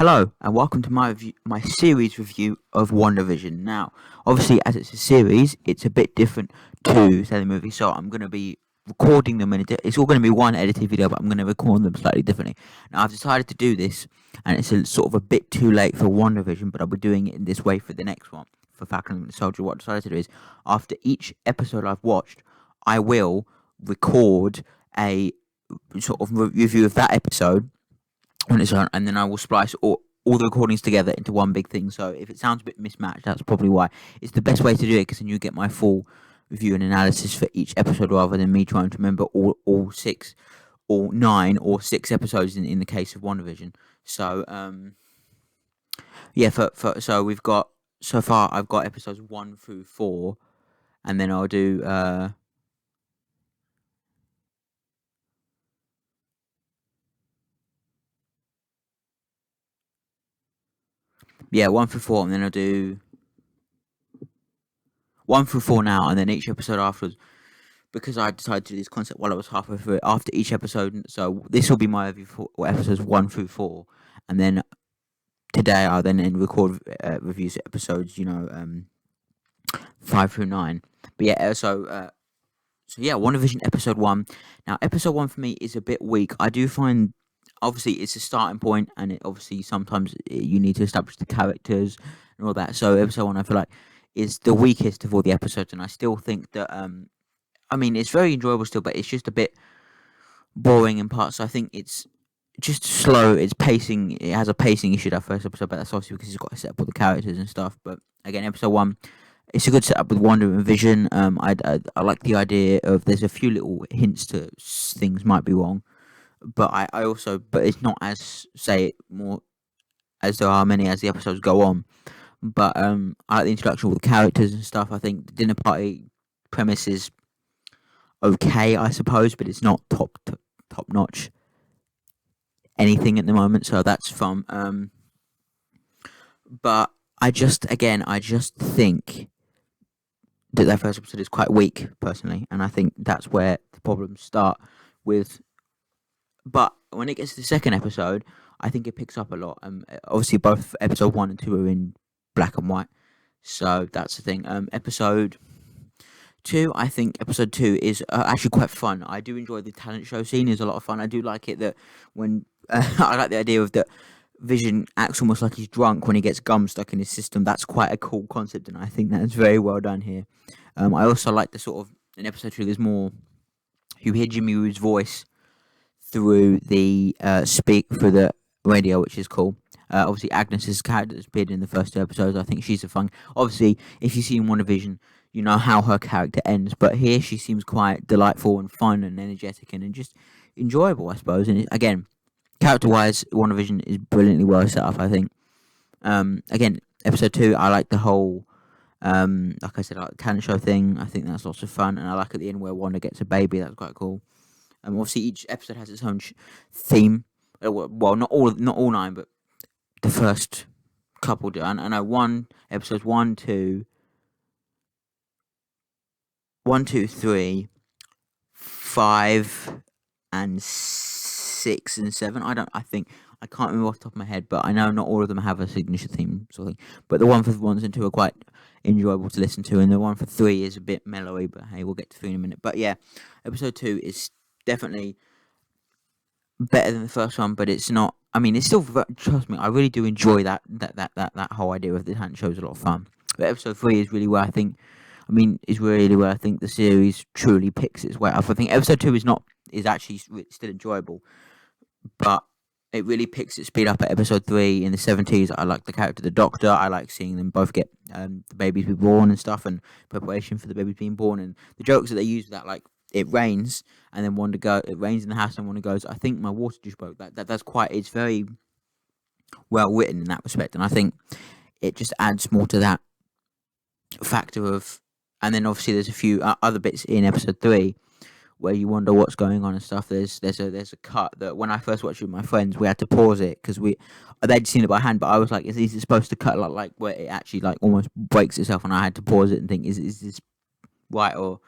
Hello and welcome to my series review of WandaVision. Now, obviously, as it's a series, it's a bit different to say the movie. So I'm going to be recording them it's all going to be one edited video, but I'm going to record them slightly differently. Now, I've decided to do this, and it's sort of a bit too late for WandaVision, but I'll be doing it in this way for the next one, for Falcon and the Soldier. What I decided to do is, after each episode I've watched, I will record a sort of review of that episode on its own, and then I will splice all the recordings together into one big thing. So if it sounds a bit mismatched, that's probably why. It's the best way to do it, because then you get my full review and analysis for each episode, rather than me trying to remember all six, or nine, or six episodes in the case of WandaVision. So yeah, so we've got, so far I've got episodes 1 through 4, and then I'll do yeah, 1 through 4, and then I'll do 1 through 4 now, and then each episode afterwards, because I decided to do this concept while I was halfway through it, after each episode. So this will be my review for episodes 1 through 4, and then today I'll then record reviews of episodes, 5 through 9. But yeah, so yeah, WandaVision episode 1. Now, episode 1 for me is a bit weak. I do find, obviously, it's a starting point, and it obviously sometimes you need to establish the characters and all that. So episode 1, I feel like, is the weakest of all the episodes, and I still think that it's very enjoyable still, but it's just a bit boring in parts. So I think it's just slow. It's pacing. It has a pacing issue, that first episode, but that's obviously because it's got to set up all the characters and stuff. But again, episode 1, it's a good setup with Wanda and Vision. I like the idea of, there's a few little hints to things might be wrong, but I also, but it's not as, say it more as there are many as the episodes go on. But I like the introduction with the characters and stuff. I think the dinner party premise is okay, I suppose, but it's not top notch anything at the moment, so that's fun. But I just think that first episode is quite weak, personally, and I think that's where the problems start with. But when it gets to the second episode, I think it picks up a lot. Obviously, both episode 1 and 2 are in black and white, so that's the thing. Episode 2, I think episode 2 is actually quite fun. I do enjoy the talent show scene. It's a lot of fun. I do like it that when I like the idea of that Vision acts almost like he's drunk when he gets gum stuck in his system. That's quite a cool concept, and I think that's very well done here. I also like the sort of, in episode 2, there's more, you hear Jimmy Woo's voice through the through the radio, which is cool. Obviously, Agnes's character has appeared in the first 2 episodes. I think she's a fun. Obviously, if you've seen WandaVision, you know how her character ends, but here she seems quite delightful and fun and energetic and just enjoyable, I suppose. And again, character-wise, WandaVision is brilliantly well set up, I think. Again, episode 2, I like the whole, like I said, I like the talent show thing. I think that's lots of fun, and I like at the end where Wanda gets a baby. That's quite cool. Obviously, each episode has its own theme. Well, not all 9, but the first couple do. And I know episodes 1, 2, 3, 5, and 6 and 7. I can't remember off the top of my head, but I know not all of them have a signature theme sort of thing. But the one for 1 and 2 are quite enjoyable to listen to, and the one for 3 is a bit mellowy. But hey, we'll get to 3 in a minute. But yeah, episode 2 is definitely better than the first one, but it's not. It's still, trust me, I really do enjoy that whole idea of the talent show is a lot of fun. But episode 3 is really where I think, the series truly picks its way up. I think episode 2 is actually still enjoyable, but it really picks its speed up at episode 3 in the 70s. I like the character of the Doctor. I like seeing them both get the babies be born and stuff, and preparation for the babies being born, and the jokes that they use with that, like, it rains and then it rains in the house and Wanda goes, I think my water just broke. It's very well written in that respect, and I think it just adds more to that factor of. And then obviously there's a few other bits in episode 3 where you wonder what's going on and stuff. There's a cut that when I first watched it with my friends, we had to pause it because they'd seen it by hand, but I was like, is it supposed to cut like where it actually like almost breaks itself, and I had to pause it and think, is this right, or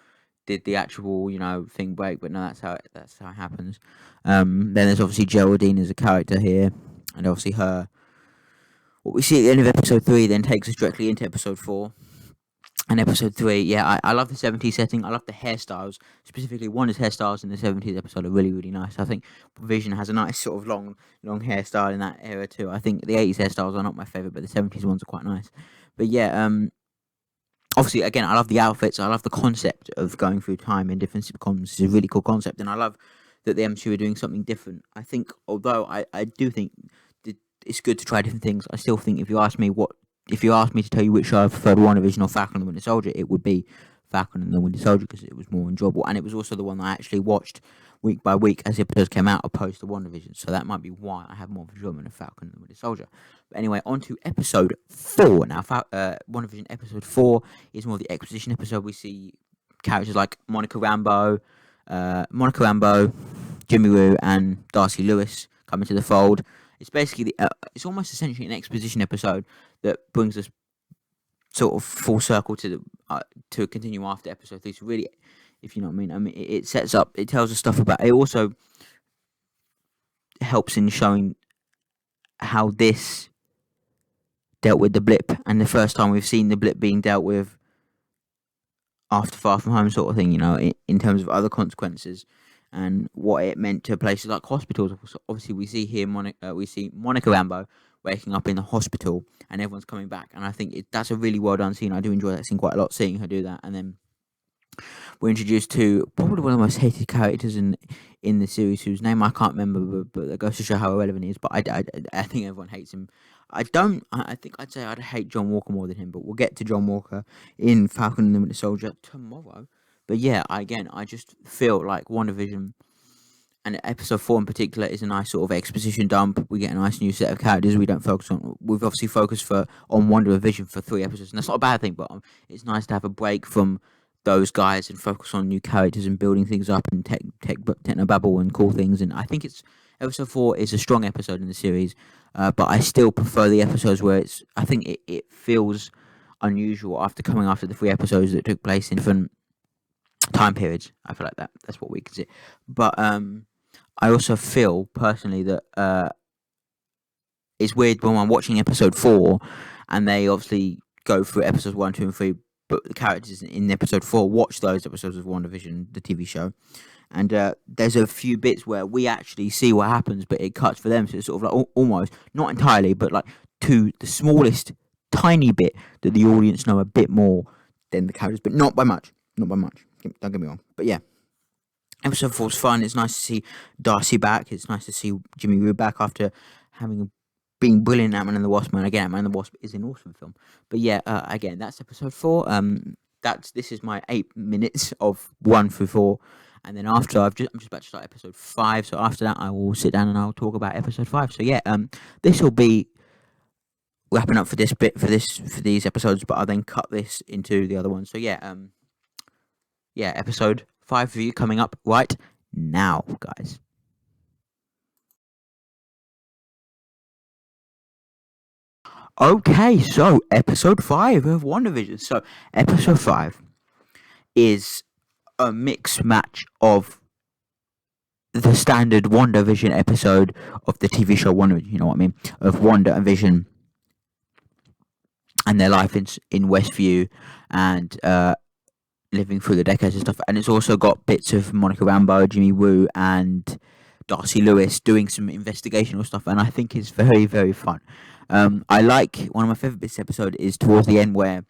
did the actual thing break? But no, that's how it happens. Then there's obviously Geraldine as a character here, and obviously her what we see at the end of episode 3 then takes us directly into episode 4. And episode 3, yeah, I love the 70s setting. I love the hairstyles, specifically Wanda's hairstyles in the 70s episode are really, really nice. I think Vision has a nice sort of long hairstyle in that era too. I think the 80s hairstyles are not my favourite, but the 70s ones are quite nice. But yeah, obviously, again, I love the outfits. I love the concept of going through time in different sitcoms. It's a really cool concept, and I love that the MCU are doing something different. I think, although I do think that it's good to try different things, I still think if you ask me to tell you which show I preferred, WandaVision or Falcon and the Winter Soldier, it would be Falcon and the Winter Soldier because it was more enjoyable, and it was also the one that I actually watched week by week as the episodes came out, opposed to WandaVision. So that might be why I have more enjoyment of Falcon and the Winter Soldier. But anyway, on to episode 4. Now, WandaVision episode 4 is more of the exposition episode. We see characters like Monica Rambeau, Jimmy Woo, and Darcy Lewis come into the fold. It's basically it's almost essentially an exposition episode that brings us sort of full circle to continue after episode 3. So really, if you know what I mean, it sets up, it tells us stuff about. It also helps in showing how this dealt with the blip, and the first time we've seen the blip being dealt with after Far From Home, sort of thing. You know, in terms of other consequences. And what it meant to places like hospitals. Obviously, we see here Monica Rambeau waking up in the hospital, and everyone's coming back. And I think that's a really well done scene. I do enjoy that scene quite a lot, seeing her do that. And then we're introduced to probably one of the most hated characters in the series, whose name I can't remember, but that goes to show how irrelevant he is. But I think everyone hates him. I think I'd say I'd hate John Walker more than him, but we'll get to John Walker in Falcon and the Winter Soldier tomorrow. But yeah, I just feel like WandaVision, and episode 4 in particular, is a nice sort of exposition dump. We get a nice new set of characters. We've obviously focused on WandaVision for 3 episodes, and that's not a bad thing, but it's nice to have a break from those guys and focus on new characters and building things up and technobabble and cool things. And I think episode 4 is a strong episode in the series, but I still prefer the episodes where I think it feels unusual after the 3 episodes that took place in different time periods. I feel like that's what we could see. But I also feel personally that it's weird when I'm watching episode 4 and they obviously go through episodes 1, 2, and 3, but the characters in episode 4 watch those episodes of WandaVision, the TV show, and there's a few bits where we actually see what happens, but it cuts for them, so it's sort of like almost, not entirely, but like to the smallest tiny bit that the audience know a bit more than the characters, but not by much. Don't get me wrong. But yeah, episode 4 is fun. It's nice to see Darcy back. It's nice to see Jimmy Woo back after being brilliant in Ant-Man and the Wasp. And again, Ant-Man and the Wasp is an awesome film. But yeah, again, that's episode 4. This is my 8 minutes of 1 through 4. And then after, I'm just about to start episode 5. So after that, I will sit down and I'll talk about episode 5. So yeah, this will be wrapping up for these episodes, but I'll then cut this into the other one. So yeah, episode 5 for you coming up right now, guys. Okay, so episode 5 of WandaVision. So episode 5 is a mixed match of the standard WandaVision episode of the TV show WandaVision, you know what I mean, of Wanda and Vision and their life in Westview and living through the decades and stuff. And it's also got bits of Monica Rambeau, Jimmy Woo, and Darcy Lewis doing some investigational stuff, and I think it's very, very fun. I like, one of my favourite bits of the episode is towards the end where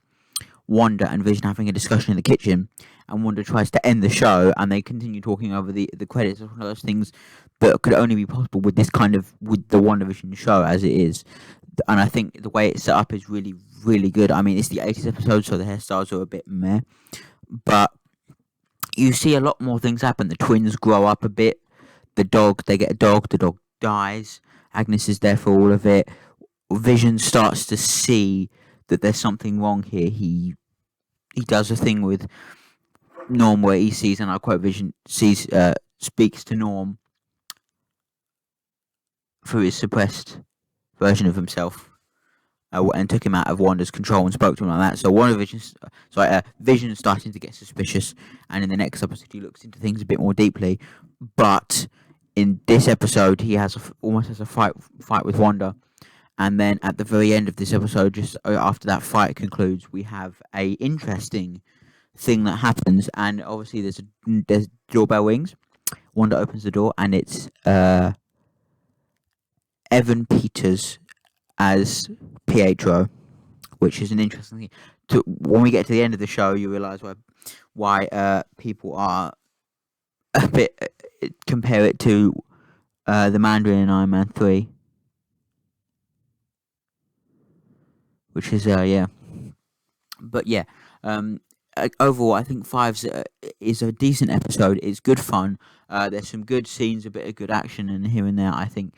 Wanda and Vision having a discussion in the kitchen, and Wanda tries to end the show, and they continue talking over the credits. It's one of those things that could only be possible with the WandaVision show as it is. And I think the way it's set up is really, really good. I mean, it's the 80s episode, so the hairstyles are a bit meh. But you see a lot more things happen. The twins grow up a bit. They get a dog. The dog dies. Agnes is there for all of it. Vision starts to see that there's something wrong here. He does a thing with Norm where he sees, and I quote, Vision speaks to Norm through his suppressed version of himself, and took him out of Wanda's control and spoke to him like that. So Vision starting to get suspicious, and in the next episode he looks into things a bit more deeply. But in this episode, he almost has a fight with Wanda, And then at the very end of this episode, just after that fight concludes, we have a interesting thing that happens, and obviously there's doorbell rings. Wanda opens the door, and it's Evan Peters as Pietro, which is an interesting thing. When we get to the end of the show, you realise why people are a bit compare it to the Mandarin in Iron Man 3, which is yeah. But yeah, overall, I think five's is a decent episode. It's good fun. There's some good scenes, a bit of good action, and here and there. I think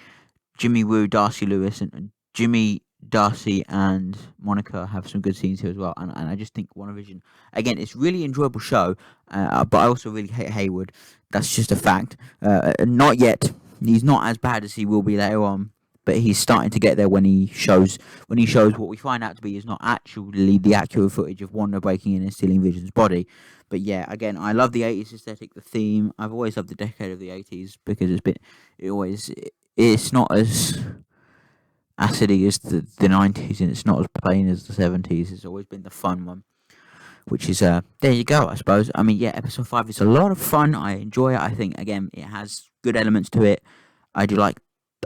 Jimmy Woo, Darcy Lewis, and Jimmy, Darcy, and Monica have some good scenes here as well. And I just think WandaVision, again, it's really enjoyable show. But I also really hate Hayward. That's just a fact. Not yet. He's not as bad as he will be later on, but he's starting to get there when he shows what we find out to be is not actually the accurate footage of Wanda breaking in and stealing Vision's body. But yeah, again, I love the 80s aesthetic, the theme. I've always loved the decade of the 80s because it's not as acidy as the 90s, and it's not as plain as the 70s. It's always been the fun one, which is there you go, I suppose. I mean, yeah, episode 5 is a lot of fun. I enjoy it. I think, again, it has good elements to it. I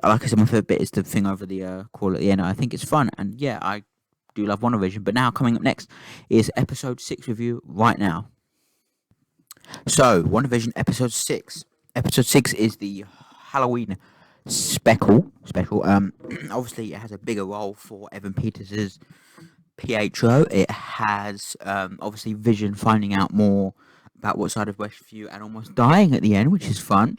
I said, my favourite bit is the thing over the call at the end. I think it's fun, and yeah, I do love WandaVision. But now, coming up next is episode 6 review right now. So, WandaVision episode 6. Episode 6 is the Halloween special. Obviously, it has a bigger role for Evan Peters' Pietro. It has obviously Vision finding out more about what side of Westview and almost dying at the end, which is fun.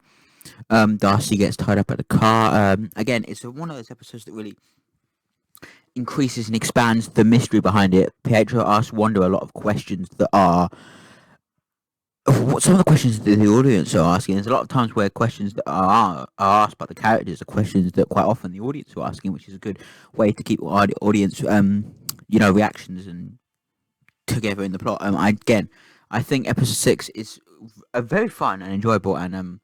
Darcy gets tied up at the car. Again, it's one of those episodes that really increases and expands the mystery behind it. Pietro asks Wanda a lot of questions that are what some of the questions that the audience are asking. There's a lot of times where questions that are asked by the characters are questions that quite often the audience are asking, which is a good way to keep audience reactions and together in the plot. I think episode 6 is a very fun and enjoyable, and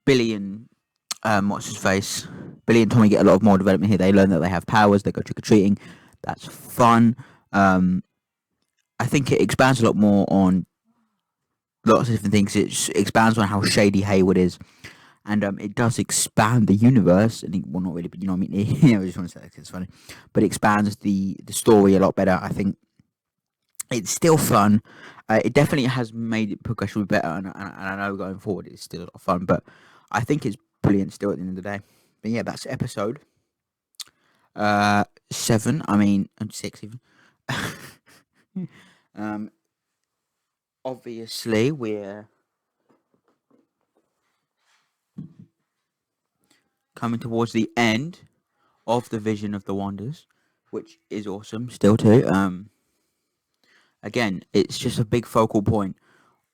Billy and what's his face? Billy and Tommy get a lot of more development here. They learn that they have powers. They go trick or treating. That's fun. I think it expands a lot more on lots of different things. It expands on how shady Hayward is, and it does expand the universe. I think, well, not really, but you know what I mean. I just want to say that 'cause it's funny, but it expands the story a lot better. I think it's still fun. It definitely has made it progressively better, and I know going forward it's still a lot of fun. But I think it's brilliant still at the end of the day. But yeah, that's episode 7. I mean, and 6 even. Obviously, we're coming towards the end of the Vision of the Wonders, which is awesome still too. Again, it's just a big focal point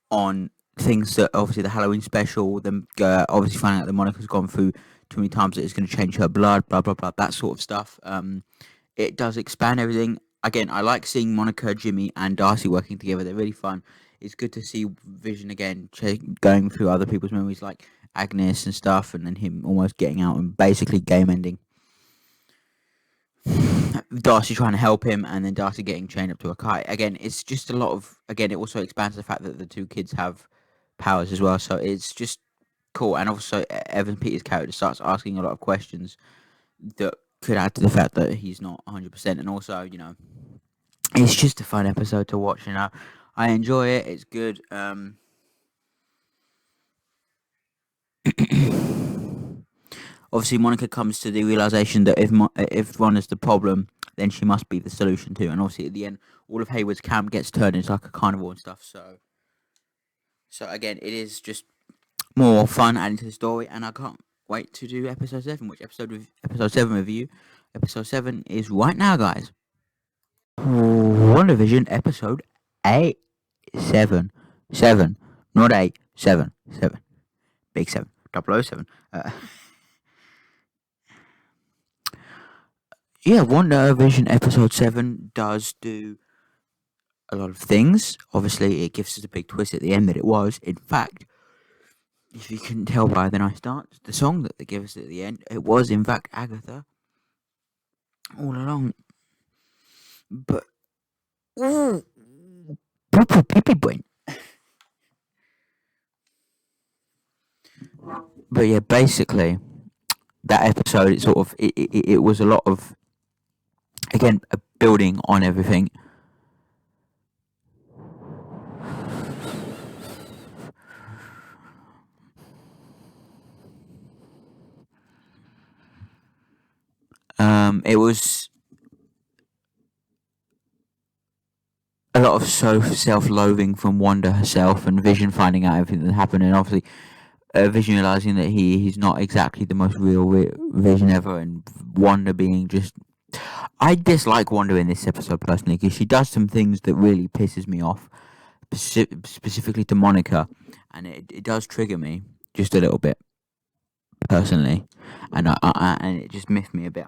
on things that obviously the Halloween special, them obviously finding out that Monica's gone through too many times that it's going to change her blood, blah blah blah, that sort of stuff. It does expand everything. Again, I like seeing Monica, Jimmy, and Darcy working together. They're really fun. It's good to see Vision again going through other people's memories, like Agnes and stuff, and then him almost getting out and basically game ending. Darcy trying to help him, and then Darcy getting chained up to a kite. Again, it's just a lot of. Again, it also expands the fact that the two kids have powers as well. So it's just cool. And also, Evan Peters' character starts asking a lot of questions that could add to the fact that he's not 100%. And also, it's just a fun episode to watch. I enjoy it. It's good. Obviously, Monica comes to the realization that if Ron is the problem, then she must be the solution too. And obviously, at the end, all of Hayward's camp gets turned into like a carnival and stuff. So again, it is just more fun adding to the story, and I can't wait to do episode 7. Which episode 7 review? Episode 7 is right now, guys. WandaVision episode 8, 7, not 8, 7, big 7, 007. Yeah, WandaVision episode 7 does do a lot of things. Obviously, it gives us a big twist at the end that it was, in fact, if you couldn't tell by the nice dance, the song that they give us at the end, it was in fact Agatha. all along. But ooh, pee brain. But yeah, basically that episode, it was a lot of, again, building on everything. It was a lot of self-loathing from Wanda herself, and Vision finding out everything that happened, and obviously Vision realizing that he's not exactly the most real Vision ever, and Wanda being just. I dislike Wanda in this episode personally because she does some things that really pisses me off, specifically to Monica, and it does trigger me just a little bit personally, and and it just miffed me a bit.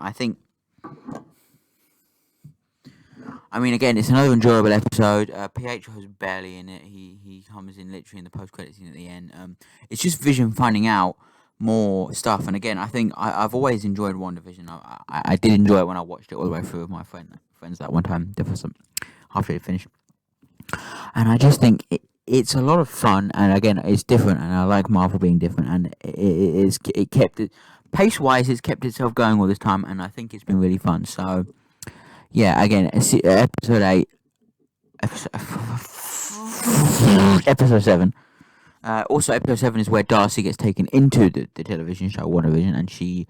I mean, again, it's another enjoyable episode. Pietro's barely in it. He comes in literally in the post credit scene at the end. It's just Vision finding out more stuff. And again, I think I've always enjoyed WandaVision. I did enjoy it when I watched it all the way through with my friends that one time. The first halfway finished, and I just think it's a lot of fun. And again, it's different, and I like Marvel being different. And it kept it pace wise. It's kept itself going all this time, and I think it's been really fun. So. Yeah, again, episode 8, episode 7. Also, episode 7 is where Darcy gets taken into the television show WandaVision, and she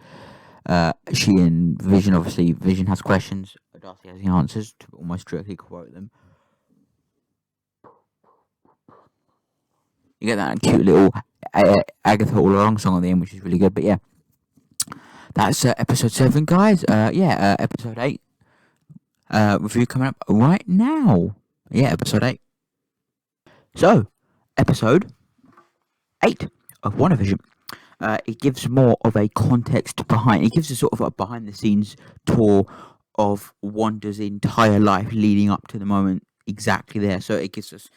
and Vision, obviously, Vision has questions, Darcy has the answers, to almost directly quote them. You get that cute little Agatha All Along song at the end, which is really good, but yeah. That's episode 7, guys. Episode 8. Review coming up right now. Yeah, episode 8. So, episode 8 of WandaVision. It gives more of a context behind. It gives a sort of a behind-the-scenes tour of Wanda's entire life leading up to the moment exactly there. So it gives us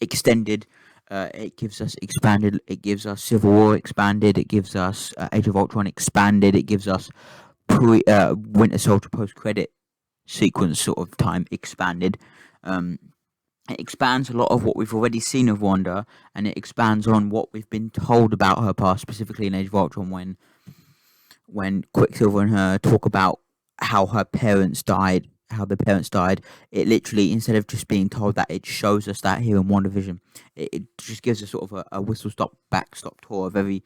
extended. It gives us expanded. It gives us Civil War expanded. It gives us Age of Ultron expanded. It gives us Winter Soldier post-credit sequence sort of time expanded. It expands a lot of what we've already seen of Wanda, and it expands on what we've been told about her past, specifically in Age of Ultron, when Quicksilver and her talk about how her parents died, it literally, instead of just being told that, it shows us that here in WandaVision. It just gives us sort of a whistle-stop, backstop tour of every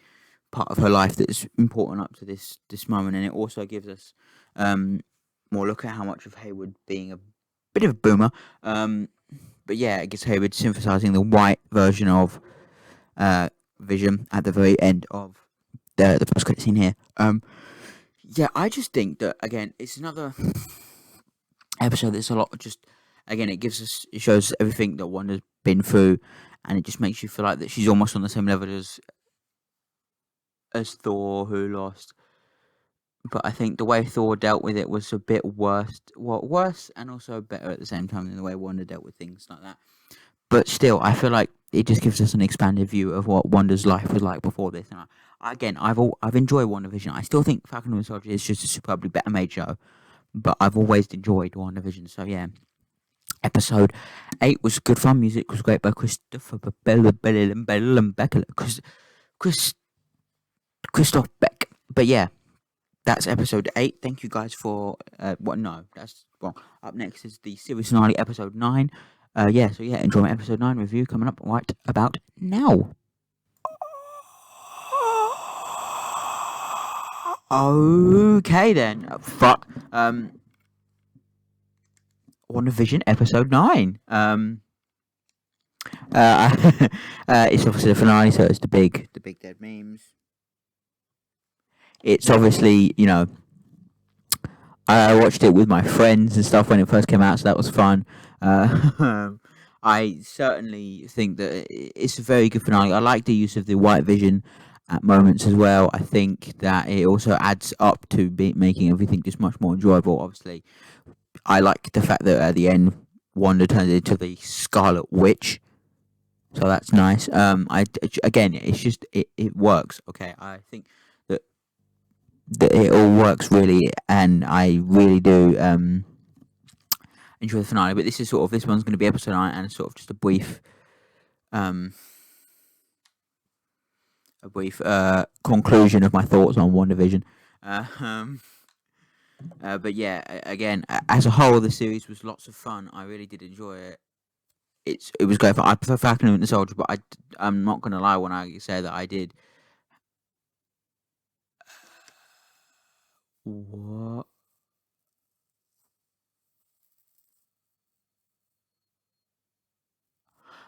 part of her life that's important up to this moment, and it also gives us more look at how much of Hayward being a bit of a boomer. But yeah, it gets Hayward synthesizing the white version of Vision at the very end of the post credit scene here. Yeah, I just think that, again, it's another episode that's a lot just, again, it shows everything that Wanda's been through, and it just makes you feel like that she's almost on the same level as Thor, who lost. But I think the way Thor dealt with it was a bit worse and also better at the same time than the way Wanda dealt with things like that. But still, I feel like it just gives us an expanded view of what Wanda's life was like before this. And I've enjoyed WandaVision. I still think Falcon and Winter Soldier is just a superbly better made show, but I've always enjoyed WandaVision. So yeah, episode 8 was good fun. Music was great by Christoph Beck. But yeah. That's episode 8. Thank you guys for that's wrong. Up next is the series finale, episode 9. Enjoy my episode 9 review coming up right about now. Okay then. Fuck. WandaVision episode 9. It's obviously the finale, so it's the big dead memes. It's obviously, I watched it with my friends and stuff when it first came out, so that was fun. I certainly think that it's a very good finale. I like the use of the white vision at moments as well. I think that it also adds up to making everything just much more enjoyable. Obviously, I like the fact that at the end, Wanda turns into the Scarlet Witch. So that's nice. It's just, it works. Okay, I think it all works really, and I really do enjoy the finale. But this one's going to be episode 9, and sort of just um a brief conclusion of my thoughts on WandaVision. Uh, um, but yeah, again, as a whole, the series was lots of fun. I really did enjoy it. It was great. I prefer Falcon and Winter Soldier, but I'm not gonna lie when I say that I did. What?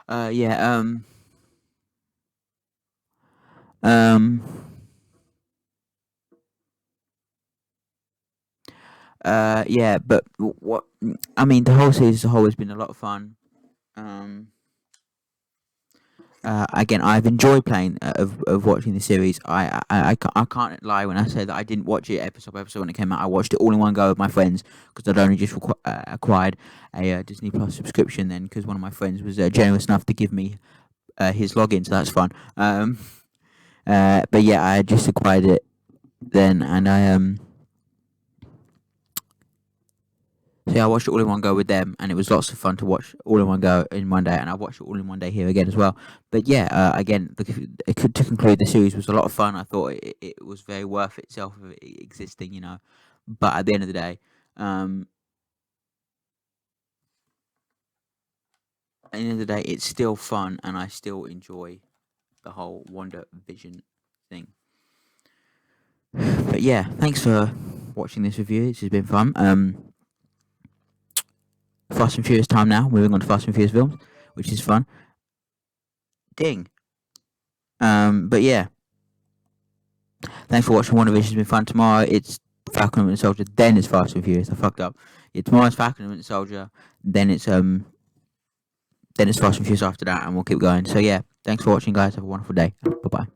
Yeah. Um. Yeah, but what? I mean, the whole series as a whole has been a lot of fun. Um. Again, I've enjoyed playing of watching the series. I can't lie when I say that I didn't watch it episode by episode when it came out. I watched it all in one go with my friends because I'd only just acquired a Disney Plus subscription then, because one of my friends was generous enough to give me his login, so that's fun. But yeah, I had just acquired it then, and so yeah, I watched it all in one go with them, and it was lots of fun to watch all in one go in one day. And I watched it all in one day here again as well. But yeah, again, to conclude, the series was a lot of fun. I thought it was very worth itself of it existing, you know. But at the end of the day, um, at the end of the day, it's still fun, and I still enjoy the whole Wonder Vision thing. But yeah, thanks for watching this review. This has been fun. Fast and Furious time now. Moving on to Fast and Furious films, which is fun. Ding. But yeah, thanks for watching. WandaVision has been fun. Tomorrow it's Falcon and Winter Soldier. Then it's Fast and Furious. I fucked up. Yeah, tomorrow's Falcon and Winter Soldier. Then it's Fast and Furious after that, and we'll keep going. So yeah, thanks for watching, guys. Have a wonderful day. Bye bye.